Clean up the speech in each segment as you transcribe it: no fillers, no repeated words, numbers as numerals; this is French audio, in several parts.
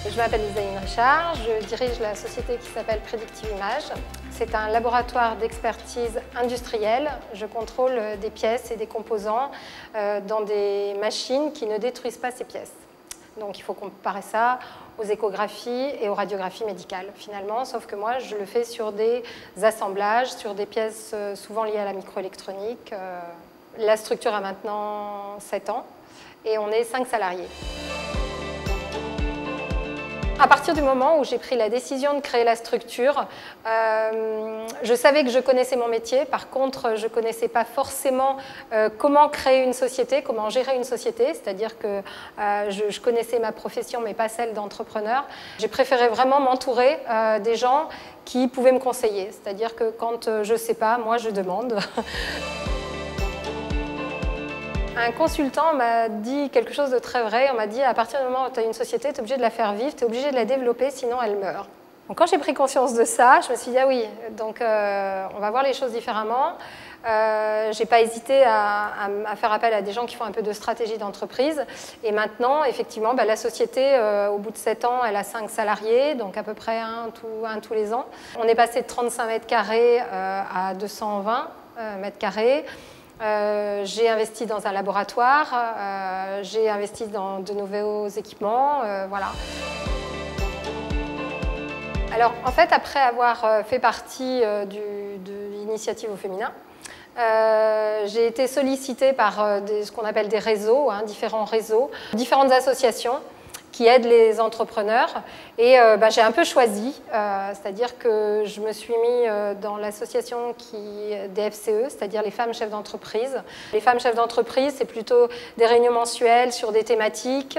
Je m'appelle Isaline Richard, je dirige la société qui s'appelle Predictive Image. C'est un laboratoire d'expertise industrielle. Je contrôle des pièces et des composants dans des machines qui ne détruisent pas ces pièces. Donc il faut comparer ça aux échographies et aux radiographies médicales finalement, sauf que moi je le fais sur des assemblages, sur des pièces souvent liées à la microélectronique. La structure a maintenant 7 ans et on est 5 salariés. À partir du moment où j'ai pris la décision de créer la structure, je savais que je connaissais mon métier. Par contre, je ne connaissais pas forcément comment créer une société, comment gérer une société. C'est-à-dire que je connaissais ma profession, mais pas celle d'entrepreneur. J'ai préféré vraiment m'entourer des gens qui pouvaient me conseiller. C'est-à-dire que quand je ne sais pas, moi, je demande. Un consultant m'a dit quelque chose de très vrai. On m'a dit, à partir du moment où tu as une société, tu es obligé de la faire vivre, tu es obligé de la développer, sinon elle meurt. Donc, quand j'ai pris conscience de ça, je me suis dit, ah oui, donc on va voir les choses différemment. Je n'ai pas hésité à faire appel à des gens qui font un peu de stratégie d'entreprise. Et maintenant, effectivement, la société, au bout de 7 ans, elle a 5 salariés, donc à peu près un tous les ans. On est passé de 35 mètres carrés à 220 mètres carrés. J'ai investi dans un laboratoire, j'ai investi dans de nouveaux équipements, voilà. Alors, en fait, après avoir fait partie de l'initiative au féminin, j'ai été sollicitée par ce qu'on appelle des réseaux, différents réseaux, différentes associations qui aident les entrepreneurs. Et j'ai un peu choisi, c'est-à-dire que je me suis mis dans l'association des FCE, c'est-à-dire les femmes chefs d'entreprise. Les femmes chefs d'entreprise, c'est plutôt des réunions mensuelles sur des thématiques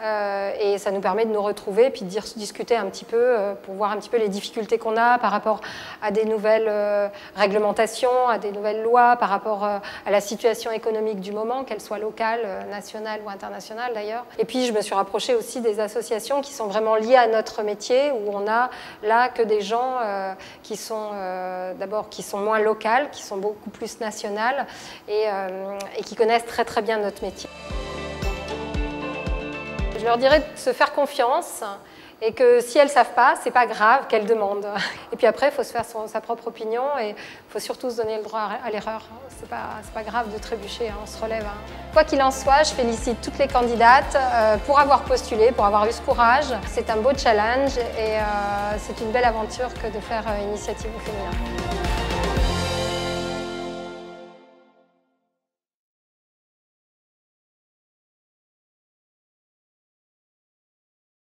et ça nous permet de nous retrouver et puis de discuter un petit peu pour voir un petit peu les difficultés qu'on a par rapport à des nouvelles réglementations, à des nouvelles lois, par rapport à la situation économique du moment, qu'elle soit locale, nationale ou internationale d'ailleurs. Et puis je me suis rapprochée aussi des associations qui sont vraiment liées à notre métier, où on a là que des gens qui sont d'abord qui sont moins locales, qui sont beaucoup plus nationales et qui connaissent très très bien notre métier. Je leur dirais de se faire confiance et que si elles ne savent pas, c'est pas grave qu'elles demandent. Et puis après, il faut se faire sa propre opinion et il faut surtout se donner le droit à l'erreur. C'est pas grave de trébucher, on se relève. Quoi qu'il en soit, je félicite toutes les candidates pour avoir postulé, pour avoir eu ce courage. C'est un beau challenge et c'est une belle aventure que de faire Initiative au féminin.